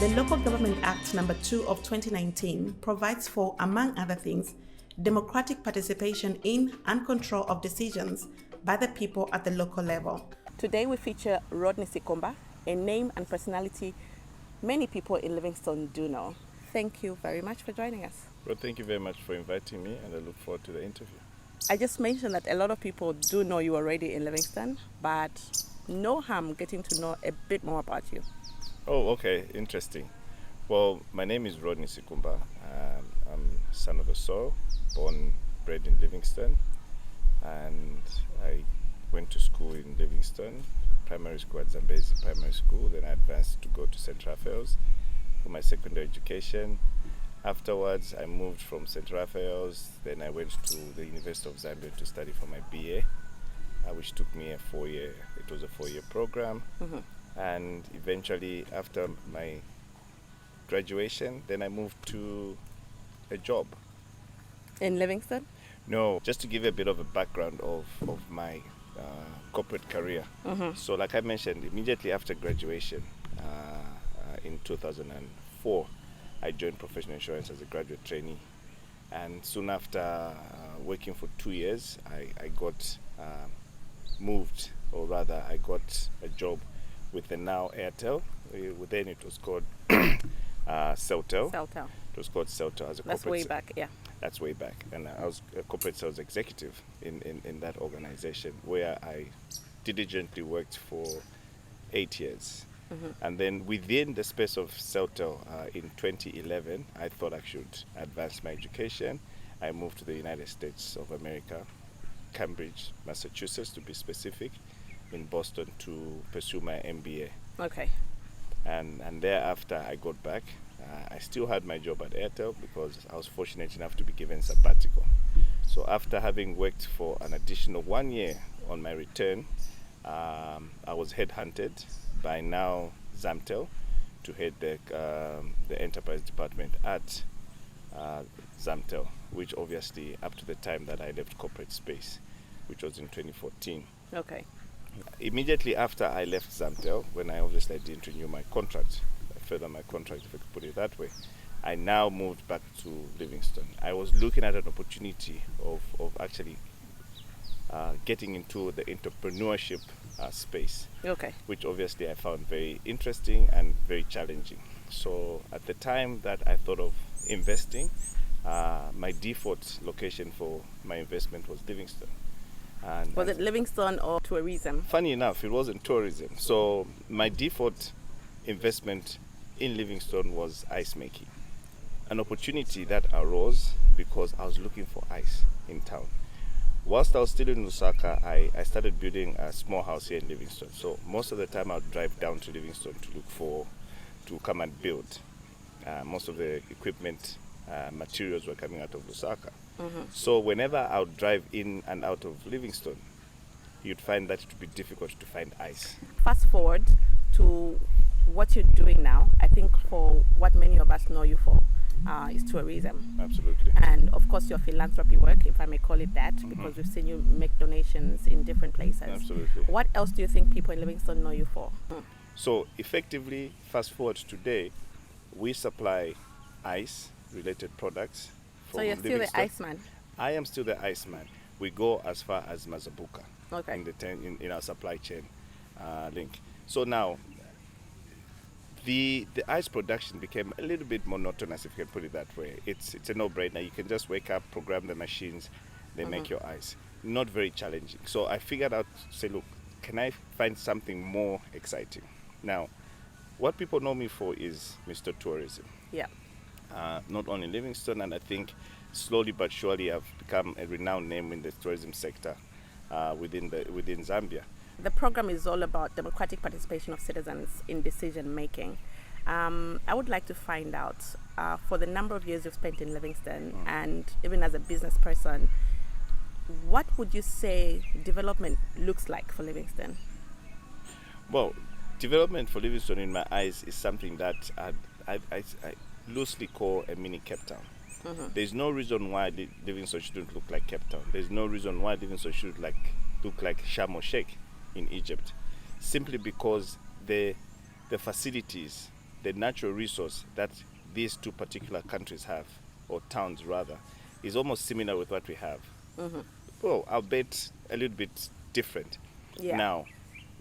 The Local Government Act Number 2 of 2019 provides for, among other things, democratic participation in and control of decisions by the people at the local level. Today we feature Rodney Sikumba, a name and personality many people in Livingstone do know. Thank you very much for joining us. Well, thank you very much for inviting me, and I look forward to the interview. I just mentioned that a lot of people do know you already in Livingstone, but no harm getting to know a bit more about you. Oh, okay, interesting. Well, my name is Rodney Sikumba. I'm son of a soil, bred in Livingstone, and I went to school in Livingstone, primary school at Zambezi Primary School. Then I advanced to go to St. Raphael's for my secondary education. Afterwards, I moved from St. Raphael's. Then I went to the University of Zambia to study for my BA, which took me a 4-year. It was a 4-year program, and eventually, after my graduation, then I moved to a job. In Livingstone? No, just to give you a bit of a background of my corporate career. So like I mentioned, immediately after graduation in 2004, I joined professional insurance as a graduate trainee. And soon after working for 2 years, I got moved, or rather I got a job with the now Airtel. Then it was called Celtel. Celtel. It was called Celtel as a corporate. That's way back, yeah. That's way back. And I was a corporate sales executive in that organization, where I diligently worked for 8 years. And then within the space of Celtel in 2011, I thought I should advance my education. I moved to the United States of America, Cambridge, Massachusetts to be specific, in Boston to pursue my MBA. Okay. And thereafter I got back. I still had my job at Airtel because I was fortunate enough to be given sabbatical. So after having worked for an additional 1 year on my return, I was headhunted by now Zamtel to head the enterprise department at Zamtel, which obviously up to the time that I left corporate space, which was in 2014. Okay. Immediately after I left Zamtel, when I obviously didn't renew my contract, further my contract, if I could put it that way, I now moved back to Livingstone. I was looking at an opportunity of actually getting into the entrepreneurship space, Okay. which obviously I found very interesting and very challenging. So at the time that I thought of investing, my default location for my investment was Livingstone. And Was it Livingstone or tourism? funny enough, it wasn't tourism. So my default investment in Livingstone was ice making. An opportunity that arose because I was looking for ice in town. Whilst I was still in Lusaka, I started building a small house here in Livingstone. So most of the time I would drive down to Livingstone to come and build. Most of the equipment, materials were coming out of Lusaka. So whenever I would drive in and out of Livingstone, you'd find that it would be difficult to find ice. Fast forward to what you're doing now. I think for what many of us know you for is tourism. Absolutely. And of course your philanthropy work, if I may call it that, because we've seen you make donations in different places. Absolutely. What else do you think people in Livingstone know you for? So effectively, fast forward to today, we supply ice-related products. So you're still the Iceman? I am still the Iceman. We go as far as Mazabuka Okay. in our supply chain link. So now, the ice production became a little bit monotonous, if you can put it that way. It's a no-brainer. You can just wake up, program the machines, they make your ice. Not very challenging. So I figured out, say, look, can I find something more exciting? Now, what people know me for is Mr. Tourism. Yeah. Not only Livingstone, and I think slowly but surely I've become a renowned name in the tourism sector within Zambia. The program is all about democratic participation of citizens in decision making. I would like to find out, for the number of years you've spent in Livingstone, and even as a business person, what would you say development looks like for Livingstone? Well, development for Livingstone in my eyes is something that I loosely call a mini Cape Town. There's no reason why Livingstone shouldn't look like Cape Town. There's no reason why Livingstone should look like Sharm el-Sheikh in Egypt, simply because the facilities the natural resource that these two particular countries have, or towns rather, is almost similar with what we have. Well, I'll bet a little bit different. Yeah. Now,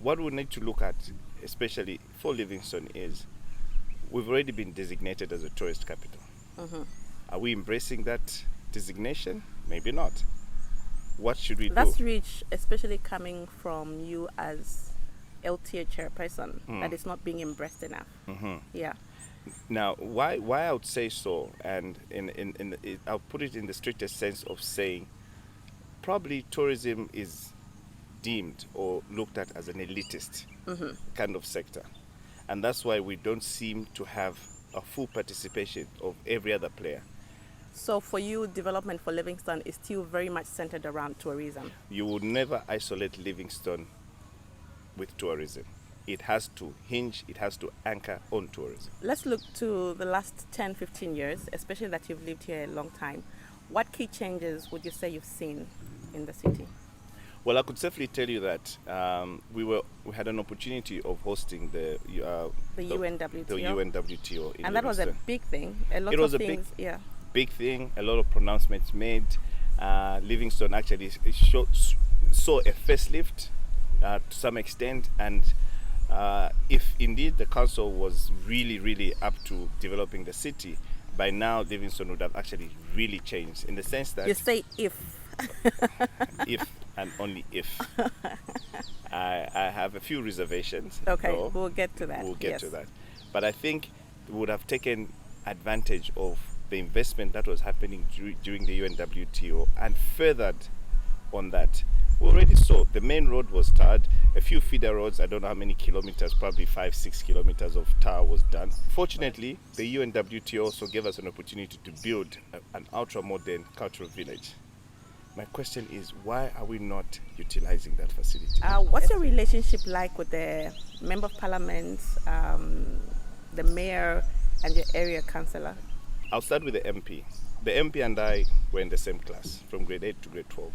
what we need to look at, especially for Livingstone, is we've already been designated as a tourist capital. Are we embracing that designation? Maybe not. What should we do? That's rich, especially coming from you as LTA chairperson, that is not being embraced enough. Yeah. Now, why I would say so, and I'll put it in the strictest sense of saying, probably tourism is deemed or looked at as an elitist kind of sector, and that's why we don't seem to have a full participation of every other player. So for you, development for Livingstone is still very much centered around tourism. You would never isolate Livingstone with tourism. It has to hinge, it has to anchor on tourism. Let's look to the last 10, 15 years, especially that you've lived here a long time. What key changes would you say you've seen in the city? Well, I could safely tell you that we had an opportunity of hosting the UNWTO. The UNWTO in and that was a Livingstone. big thing. A lot It was of a things, yeah. big thing, a lot of pronouncements made. Livingstone actually saw a facelift to some extent, and if indeed the council was really up to developing the city, by now Livingstone would have actually really changed, in the sense that You say if. if and only if. I have a few reservations. Okay, though. we'll get to that. We'll get yes. to that. But I think we would have taken advantage of the investment that was happening during the UNWTO and furthered on that. We already saw the main road was tarred, a few feeder roads, I don't know how many kilometers, probably 5-6 kilometers of tar was done. Fortunately, the UNWTO also gave us an opportunity to build an ultra-modern cultural village. My question is, why are we not utilizing that facility? What's your relationship like with the Member of Parliament, the Mayor, and your area councillor? I'll start with the MP. The MP and I were in the same class, from grade 8 to grade 12.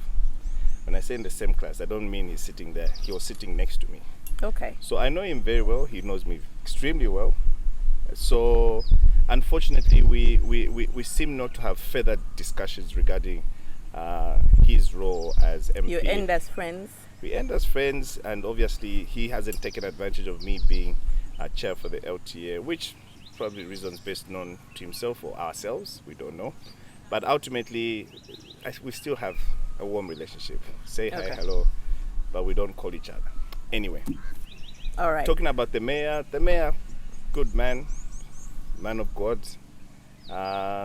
When I say in the same class, I don't mean he's sitting there. He was sitting next to me. Okay. So I know him very well. He knows me extremely well. So unfortunately, we seem not to have further discussions regarding his role as MP. You end as friends? We end as friends, and obviously he hasn't taken advantage of me being a chair for the LTA, which probably reasons best known to himself or ourselves, we don't know. But ultimately, we still have a warm relationship. Say hi, hello, but we don't call each other. Anyway. All right. Talking about the mayor, good man of God.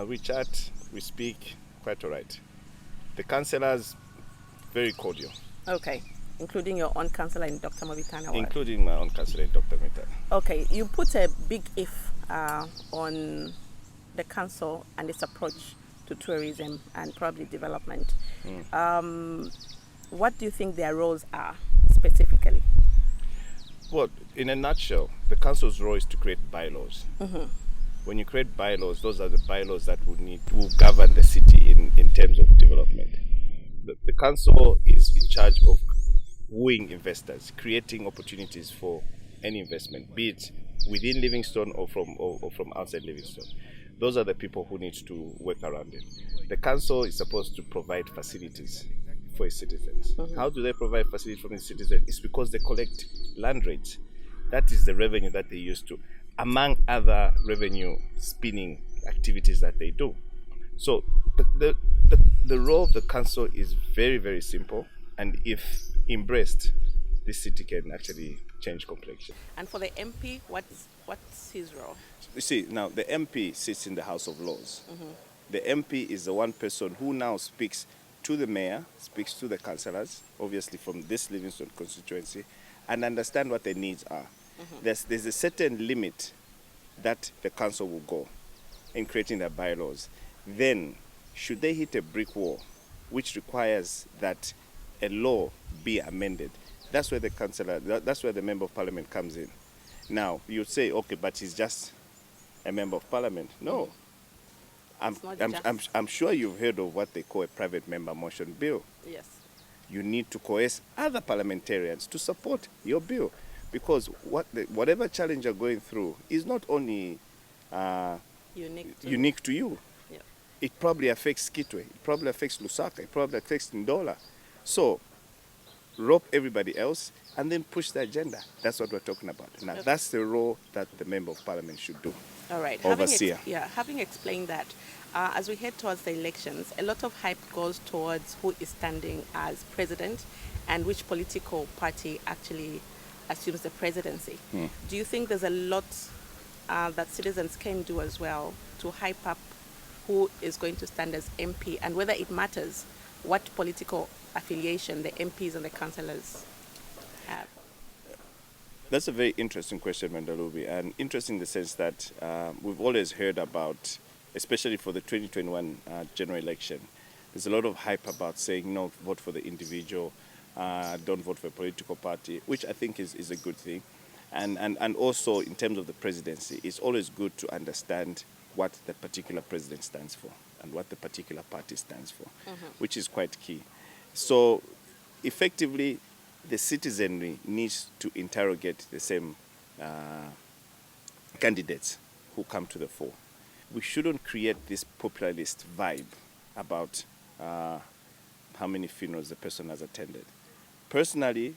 We chat, we speak, quite all right. The councillors, very cordial. Okay. Including your own councillor in Dr. Mavitana? Including my own councillor in Dr. Mavitana. Okay. You put a big if on the council and its approach to tourism and probably development. What do you think their roles are specifically? Well, in a nutshell, the council's role is to create bylaws. When you create bylaws, those are the bylaws that will govern the city in terms of development. The council is in charge of wooing investors, creating opportunities for any investment, be it within Livingstone or from outside Livingstone. Those are the people who need to work around it. The council is supposed to provide facilities for its citizens. How do they provide facilities for its citizens? It's because they collect land rates. That is the revenue that they use to, among other revenue spinning activities that they do. So the role of the council is very, very simple, and if embraced, this city can actually change complexion. And for the MP, what's his role? You see, now the MP sits in the House of Lords. The MP is the one person who now speaks to the mayor, speaks to the councillors, obviously from this Livingstone constituency, and understand what their needs are. There's a certain limit that the council will go in creating their bylaws. Then, should they hit a brick wall, which requires that a law be amended, that's where the councillor, that's where the Member of Parliament comes in. Now, you'd say, okay, but he's just a Member of Parliament. No. I'm sure you've heard of what they call a private member motion bill. Yes. You need to coerce other parliamentarians to support your bill. because whatever challenge you're going through is not only unique to you. Yeah. It probably affects Kitwe, it probably affects Lusaka, it probably affects Ndola. So rope everybody else and then push the agenda. That's what we're talking about. Now, that's the role that the Member of Parliament should do. All right. Overseer. Having explained that, as we head towards the elections, a lot of hype goes towards who is standing as president and which political party actually assumes the presidency. Do you think there's a lot that citizens can do as well to hype up who is going to stand as MP, and whether it matters what political affiliation the MPs and the councillors have? That's a very interesting question, Mandalubi, and interesting in the sense that we've always heard about, especially for the 2021 general election, there's a lot of hype about saying no, vote for the individual, don't vote for a political party, which I think is a good thing. And also in terms of the presidency, it's always good to understand what the particular president stands for and what the particular party stands for, which is quite key. So effectively, the citizenry needs to interrogate the same candidates who come to the fore. We shouldn't create this popularist vibe about how many funerals the person has attended. Personally,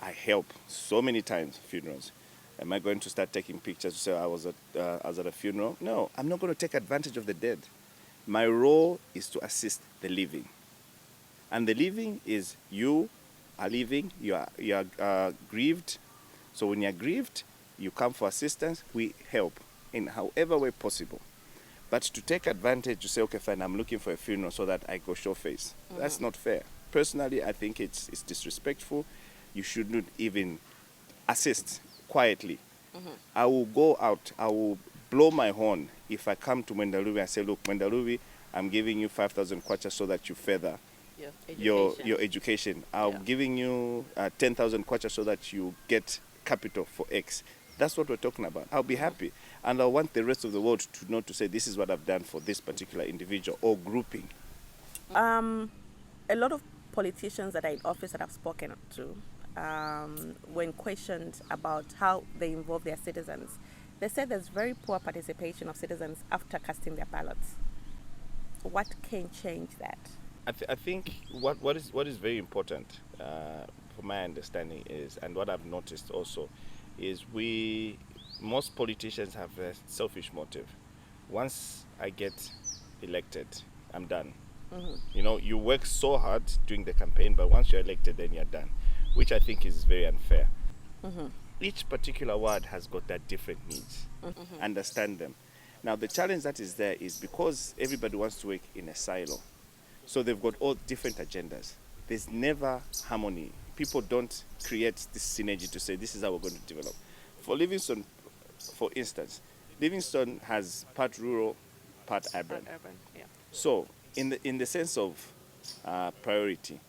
I help so many times funerals. Am I going to start taking pictures to say I was at a funeral? No, I'm not going to take advantage of the dead. My role is to assist the living. And the living is you are living, you are grieved. So when you're grieved, you come for assistance, we help in however way possible. But to take advantage, to say, okay, fine, I'm looking for a funeral so that I go show face, that's not fair. Personally, I think it's disrespectful. You shouldn't even assist quietly. I will go out, I will blow my horn if I come to Mwendalubi and say, look, Mwendalubi, I'm giving you 5,000 kwacha so that you further your education. I'm giving you 10,000 kwacha so that you get capital for X. That's what we're talking about. I'll be happy. And I want the rest of the world to know, to say, this is what I've done for this particular individual or grouping. A lot of politicians that are in office that I've spoken to, when questioned about how they involve their citizens, they said there's very poor participation of citizens after casting their ballots. What can change that? I think what is very important, from my understanding is, and what I've noticed also, is most politicians have a selfish motive. Once I get elected, I'm done. You know, you work so hard during the campaign, but once you're elected, then you're done, which I think is very unfair. Each particular ward has got their different needs. Understand them. Now, the challenge that is there is because everybody wants to work in a silo. So they've got all different agendas. There's never harmony. People don't create this synergy to say, this is how we're going to develop. For Livingstone, for instance, Livingstone has part rural, part urban. So in the sense of priority,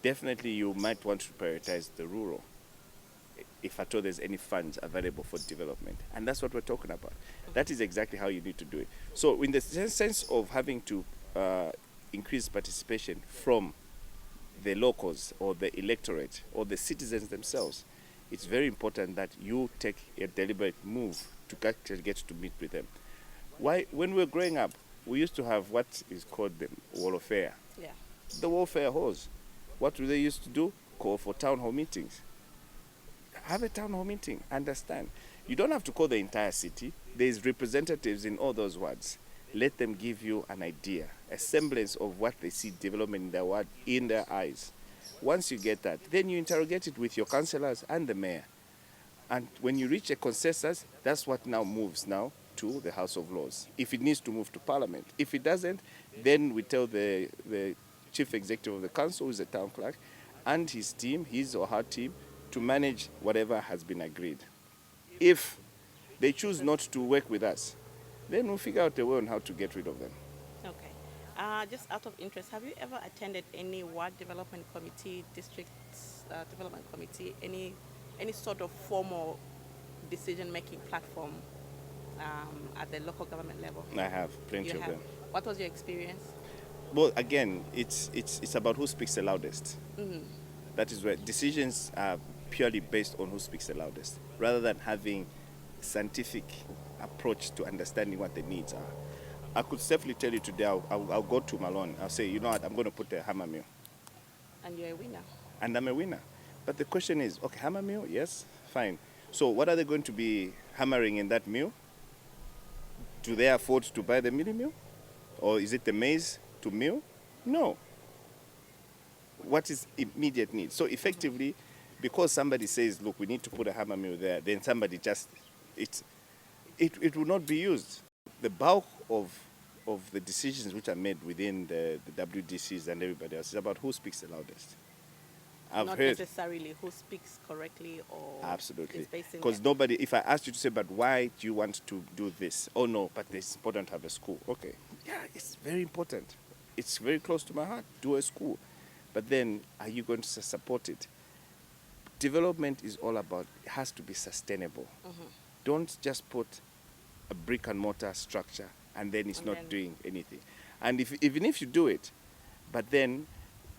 definitely you might want to prioritize the rural, if at all there's any funds available for development. And that's what we're talking about. That is exactly how you need to do it. So in the sense of having to increase participation from the locals or the electorate or the citizens themselves, it's very important that you take a deliberate move to actually get to meet with them. When we were growing up, we used to have what is called the warfare. The warfare hose. What do they used to do? Call for town hall meetings. Have a town hall meeting. Understand. You don't have to call the entire city. There's representatives in all those wards. Let them give you an idea, a semblance of what they see development in their ward in their eyes. Once you get that, then you interrogate it with your councillors and the mayor. And when you reach a consensus, that's what now moves now to the House of Lords, if it needs to move to Parliament. If it doesn't, then we tell the chief executive of the council, who is the town clerk, and his team, his or her team, to manage whatever has been agreed. If they choose not to work with us, then we'll figure out a way on how to get rid of them. Okay. Just out of interest, have you ever attended any ward development committee, district development committee, any sort of formal decision-making platform at the local government level? I have plenty of them. What was your experience? Well, again, it's about who speaks the loudest. That is where decisions are purely based on who speaks the loudest, rather than having scientific approach to understanding what the needs are. I could safely tell you today, I'll go to Malone. I'll say, you know what, I'm going to put a hammer mill. And you're a winner. And I'm a winner. But the question is, okay, hammer mill, yes, fine. So what are they going to be hammering in that mill? Do they afford to buy the milling mill? Or is it the maize to mill? No. What is immediate need? So effectively, because somebody says, look, we need to put a hammer mill there, then somebody just, it will not be used. The bulk of the decisions which are made within the WDCs and everybody else is about who speaks the loudest. Not necessarily who speaks correctly or absolutely, is based in because nobody, if I asked you to say, but why do you want to do this? Oh no, but it's important to have a school. Okay, yeah, it's very important. It's very close to my heart. Do a school. But then, are you going to support it? Development is all about, it has to be sustainable. Mm-hmm. Don't just put a brick and mortar structure and then it's not doing anything. And even if you do it, but then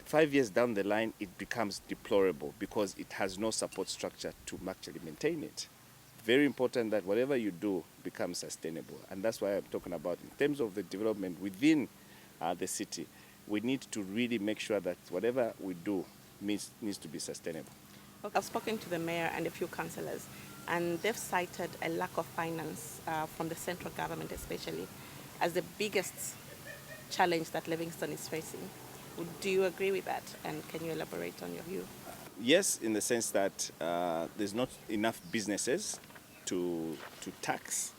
5 years down the line, it becomes deplorable because it has no support structure to actually maintain it. Very important that whatever you do becomes sustainable. And that's why I'm talking about, in terms of the development within the city, we need to really make sure that whatever we do needs to be sustainable. I've spoken to the mayor and a few councillors, and they've cited a lack of finance from the central government especially as the biggest challenge that Livingstone is facing. Do you agree with that, and can you elaborate on your view? Yes, in the sense that there's not enough businesses to tax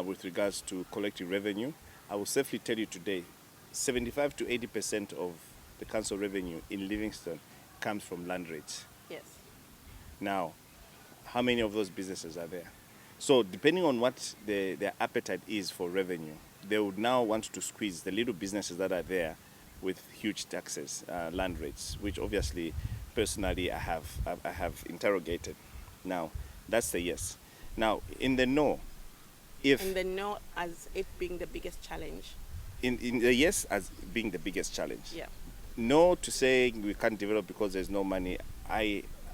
with regards to collecting revenue. I will safely tell you today, 75 to 80% of the council revenue in Livingstone comes from land rates. Yes. Now, how many of those businesses are there? So depending on what their appetite is for revenue, they would now want to squeeze the little businesses that are there with huge taxes, land rates, which obviously, personally, I have interrogated. Now, that's the yes. Now, in the no, in the no as it being the biggest challenge. In the yes as being the biggest challenge. Yeah. No to saying we can't develop because there's no money.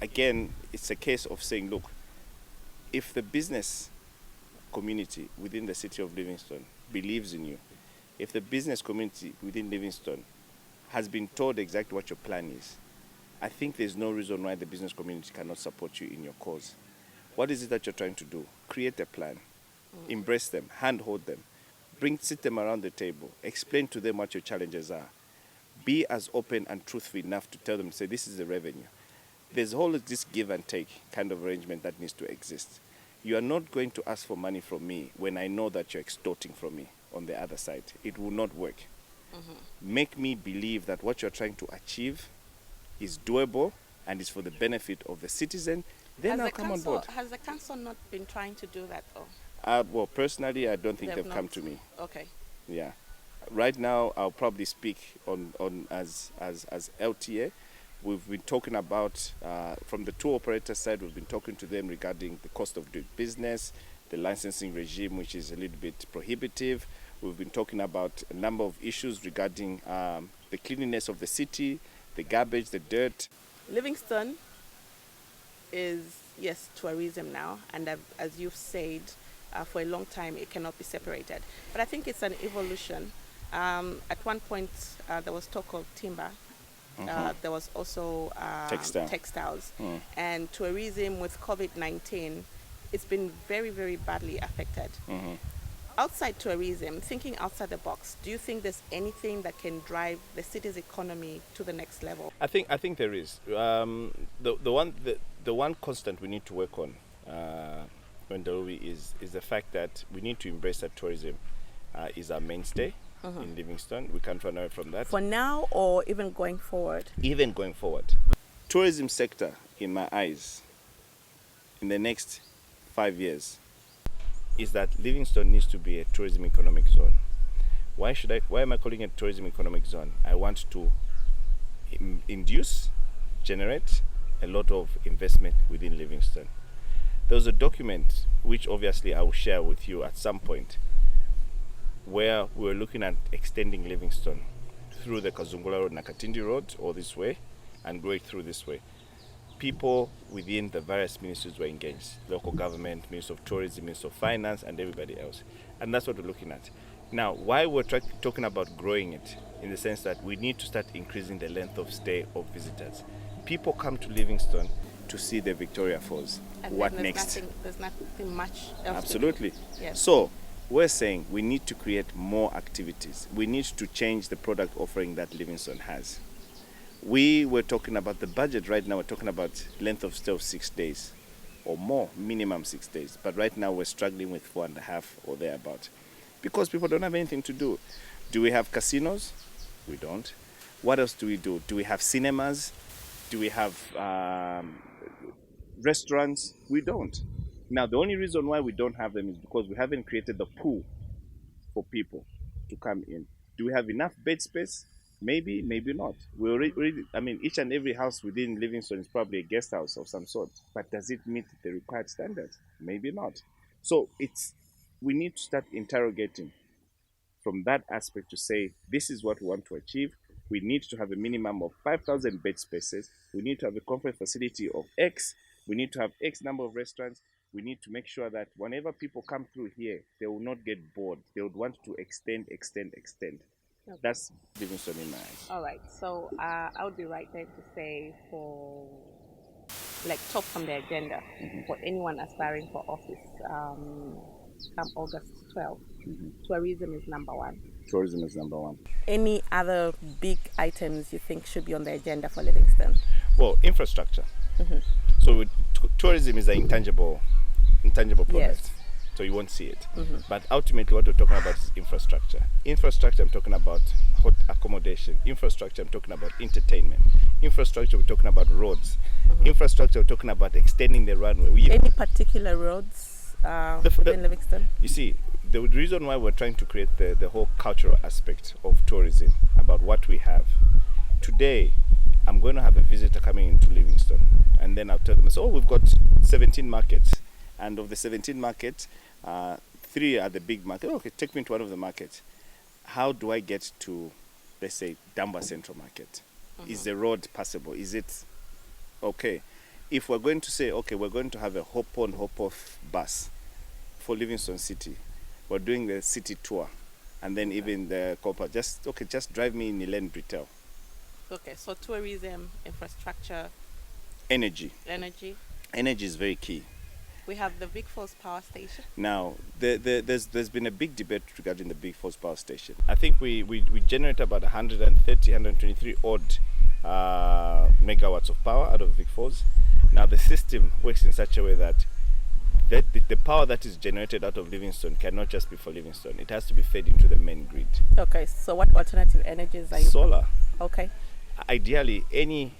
Again, it's a case of saying, look, if the business community within the city of Livingstone believes in you, if the business community within Livingstone has been told exactly what your plan is, I think there's no reason why the business community cannot support you in your cause. What is it that you're trying to do? Create a plan. Embrace them, handhold them, sit them around the table, explain to them what your challenges are. Be as open and truthful enough to tell them, say, this is the revenue. There's always this give and take kind of arrangement that needs to exist. You are not going to ask for money from me when I know that you're extorting from me on the other side. It will not work. Mm-hmm. Make me believe that what you're trying to achieve is doable and is for the benefit of the citizen. Then I'll come on board. Has the council not been trying to do that though? Well, personally, I don't think they've come to me. Okay. Yeah. Right now, I'll probably speak on as LTA. We've been talking about, from the tour operator side, we've been talking to them regarding the cost of doing business, the licensing regime, which is a little bit prohibitive. We've been talking about a number of issues regarding the cleanliness of the city, the garbage, the dirt. Livingstone is, yes, tourism now, and as you've said, for a long time it cannot be separated. But I think it's an evolution. At one point there was talk of timber. Mm-hmm. There was also textiles. And tourism with COVID-19, it's been very, very badly affected. Mm-hmm. Outside tourism, thinking outside the box, do you think there's anything that can drive the city's economy to the next level? I think there is. The one constant we need to work on, is the fact that we need to embrace that tourism is our mainstay. Mm-hmm. In Livingstone. We can't run away from that. For now or even going forward? Even going forward. Tourism sector, in my eyes, in the next 5 years, is that Livingstone needs to be a tourism economic zone. Why am I calling it tourism economic zone? I want to generate a lot of investment within Livingstone. There was a document, which obviously I will share with you at some point, where we were looking at extending Livingstone through the Kazungula Road, Nakatindi Road, or this way, and go it through this way. people within the various ministries were engaged. Local government, Minister of Tourism, Minister of Finance, and everybody else. And that's what we're looking at. Now, why we're talking about growing it, in the sense that we need to start increasing the length of stay of visitors. People come to Livingstone to see the Victoria Falls. And what there's next? There's nothing much else. Absolutely. Yes. So we're saying we need to create more activities. We need to change the product offering that Livingstone has. We were talking about the budget right now. We're talking about length of stay of 6 days or more, minimum 6 days. But right now we're struggling with 4.5 or thereabout, because people don't have anything to do. Do we have casinos? We don't. What else do we do? Do we have cinemas? Do we have restaurants? We don't. Now, the only reason why we don't have them is because we haven't created the pool for people to come in. Do we have enough bed space? Maybe, maybe not. We already, each and every house within Livingstone is probably a guest house of some sort. But does it meet the required standards? Maybe not. So we need to start interrogating from that aspect to say, this is what we want to achieve. We need to have a minimum of 5,000 bed spaces. We need to have a conference facility of X. We need to have X number of restaurants. We need to make sure that whenever people come through here, they will not get bored. They would want to extend. Okay. That's Livingstone in my eyes. All right. So I would be right then to say for, top from the agenda, for anyone aspiring for office come August 12th, tourism is number one. Tourism is number one. Any other big items you think should be on the agenda for Livingstone? Well, infrastructure. So tourism is an intangible product. Yes. So you won't see it. But ultimately what we're talking about is infrastructure. Infrastructure, I'm talking about hot accommodation. Infrastructure, I'm talking about entertainment. Infrastructure, we're talking about roads. Infrastructure, we're talking about extending the runway. Any particular roads within Livingstone? You see, the reason why we're trying to create the whole cultural aspect of tourism, about what we have. Today, I'm going to have a visitor coming into Livingstone. And then I'll tell them, we've got 17 markets. And of the 17 markets, 3 are the big markets. Okay, take me to one of the markets. How do I get to, let's say, Damba Central Market? Is the road passable? Is it okay? If we're going to say, okay, we're going to have a hop-on, hop-off bus for Livingstone City, we're doing the city tour, and then even the copper, just drive me in Elen Britel. Okay, so tourism, infrastructure, energy. Energy is very key. We have the Vic Falls Power Station. Now, there's been a big debate regarding the Vic Falls Power Station. I think we generate about 130, 123 odd megawatts of power out of Vic Falls. Now, the system works in such a way that the power that is generated out of Livingstone cannot just be for Livingstone. It has to be fed into the main grid. Okay, so what alternative energies are you? Solar. Okay. Ideally, any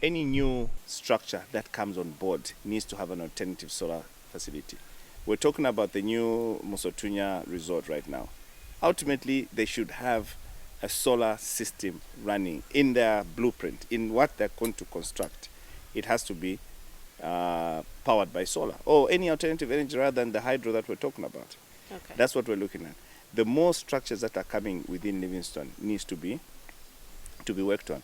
new structure that comes on board needs to have an alternative solar facility. We're talking about the new Musotunya resort right now. Ultimately, they should have a solar system running in their blueprint, in what they're going to construct. It has to be powered by solar or any alternative energy rather than the hydro that we're talking about. Okay. That's what we're looking at. The more structures that are coming within Livingstone needs to be worked on.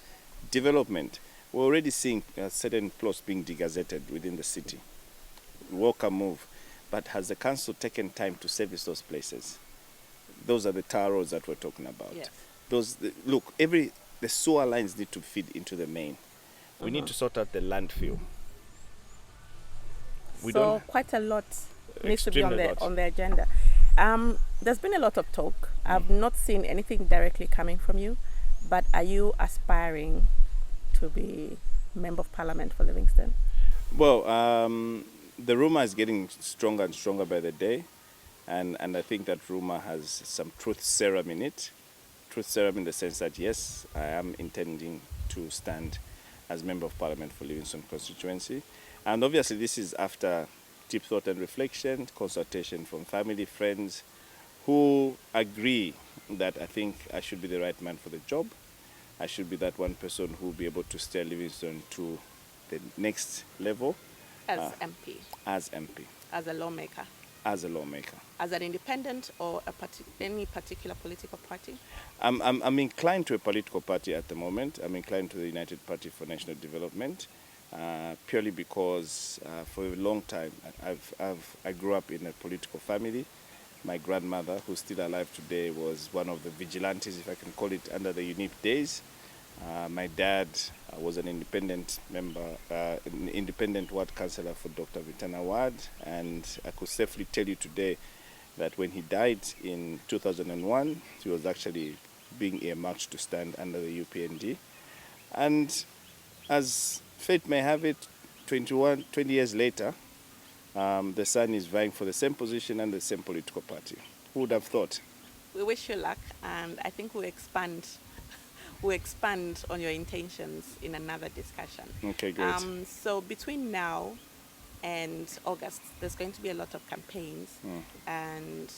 Development. We're already seeing certain plots being degazetted within the city. Welcome move. But has the council taken time to service those places? Those are the tar roads that we're talking about. Yes. The sewer lines need to feed into the main. We need to sort out the landfill. Quite a lot needs to be on the agenda. There's been a lot of talk. I've not seen anything directly coming from you, but are you aspiring to be Member of Parliament for Livingstone? Well, the rumor is getting stronger and stronger by the day, and I think that rumor has some truth serum in it. Truth serum in the sense that, yes, I am intending to stand as Member of Parliament for Livingstone constituency. And obviously this is after deep thought and reflection, consultation from family, friends, who agree that I think I should be the right man for the job. I should be that one person who will be able to steer Livingstone to the next level. As MP? As MP. As a lawmaker? As a lawmaker. As an independent or any particular political party? I'm inclined to a political party at the moment. I'm inclined to the United Party for National Development. purely because for a long time I grew up in a political family. My grandmother, who's still alive today, was one of the vigilantes, if I can call it, under the UNIP days. My dad was an independent member, an independent ward councillor for Dr. Vitana Ward, and I could safely tell you today that when he died in 2001, he was actually being earmarked to stand under the UPND. And as fate may have it, 20 years later, the son is vying for the same position and the same political party. Who would have thought? We wish you luck, and I think we'll expand on your intentions in another discussion. Okay, great. So between now and August, there's going to be a lot of campaigns, and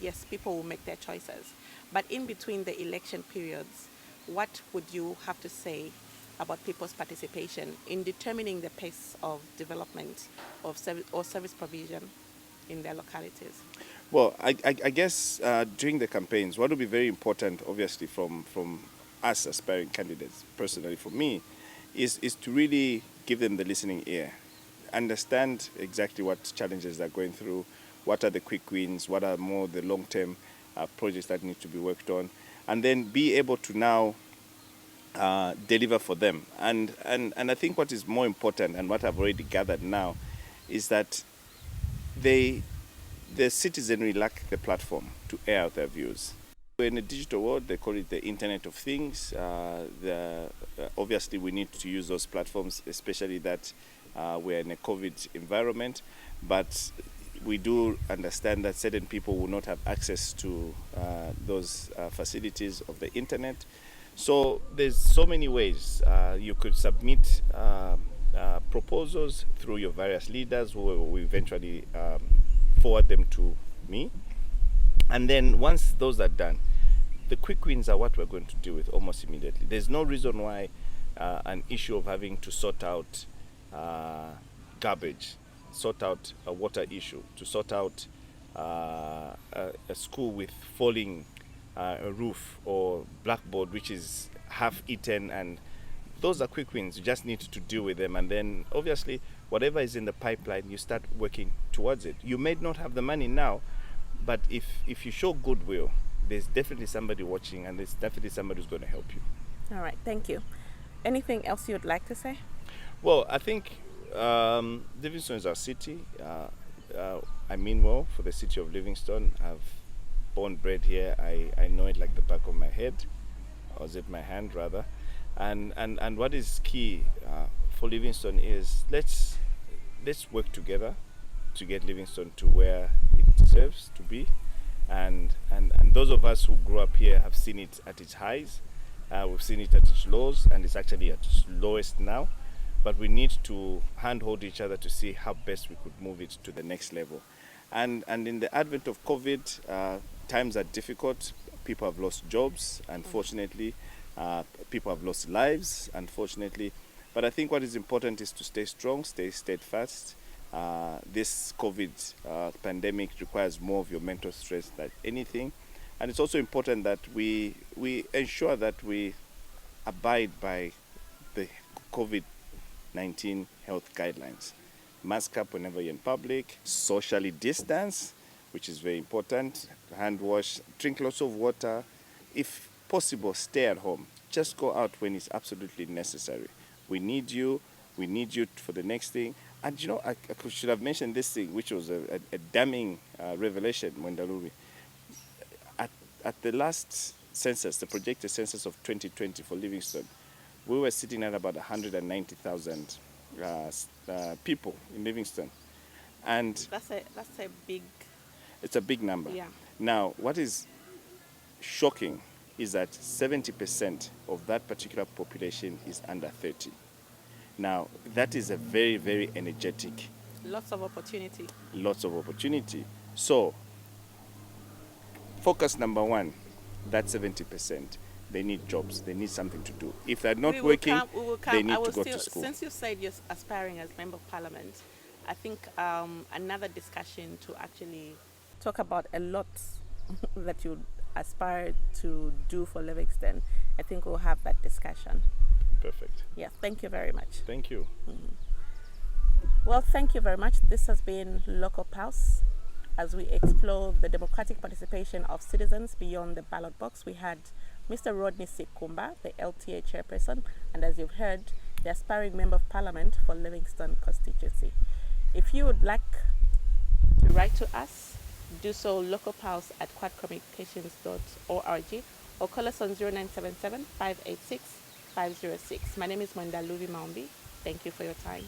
yes, people will make their choices. But in between the election periods, what would you have to say about people's participation in determining the pace of development of service provision in their localities? Well, I guess during the campaigns, what will be very important, obviously, from us aspiring candidates, personally for me, is to really give them the listening ear. Understand exactly what challenges they're going through, what are the quick wins, what are more the long-term projects that need to be worked on, and then be able to now deliver for them. And I think what is more important, and what I've already gathered now, is that the citizenry lack the platform to air out their views. We're in a digital world, they call it the Internet of Things. Obviously we need to use those platforms, especially that we're in a COVID environment, but we do understand that certain people will not have access to those facilities of the internet. So there's so many ways you could submit proposals through your various leaders, who will eventually forward them to me. And then once those are done, the quick wins are what we're going to deal with almost immediately. There's no reason why an issue of having to sort out garbage, sort out a water issue, to sort out a school with falling a roof or blackboard which is half eaten, and those are quick wins. You just need to deal with them, and then obviously whatever is in the pipeline, you start working towards it. You may not have the money now, but if you show goodwill, there's definitely somebody watching, and there's definitely somebody who's going to help you. All right, thank you. Anything else you'd like to say? Well, I think Livingstone is our city. I mean well for the city of Livingstone. I've born bred here. I know it like the back of my head, or is it my hand rather. And what is key for Livingstone is let's work together to get Livingstone to where it deserves to be. And those of us who grew up here have seen it at its highs. We've seen it at its lows, and it's actually at its lowest now. But we need to handhold each other to see how best we could move it to the next level. And in the advent of COVID, times are difficult. People have lost jobs, unfortunately. People have lost lives, unfortunately. But I think what is important is to stay strong, stay steadfast. This COVID pandemic requires more of your mental strength than anything. And it's also important that we ensure that we abide by the COVID-19 health guidelines. Mask up whenever you're in public, socially distance, which is very important, hand wash, drink lots of water. If possible, stay at home. Just go out when it's absolutely necessary. We need you for the next thing. And you know, I should have mentioned this thing, which was a damning revelation, Mwendalumi. At the last census, the projected census of 2020 for Livingstone, we were sitting at about 190,000 people in Livingstone. And that's a big... It's a big number. Yeah. Now, what is shocking is that 70% of that particular population is under 30. Now, that is a very, very energetic. Lots of opportunity. Lots of opportunity. So, focus number one, that 70%. They need jobs. They need something to do. If they're not working, they need to go to school. Since you said you're aspiring as Member of Parliament, I think another discussion to actually talk about a lot that you aspire to do for Livingstone, I think we'll have that discussion. Perfect. Yeah, thank you very much. Thank you. Well, thank you very much. This has been Local Pulse. As we explore the democratic participation of citizens beyond the ballot box, we had Mr. Rodney Sikumba, the LTA chairperson, and as you've heard, the aspiring member of parliament for Livingstone constituency. If you would like to write to us, do so localpulse@quadcommunications.org or call us on 0977 586 506. My name is Mwenda Luvi Maumbi. Thank you for your time.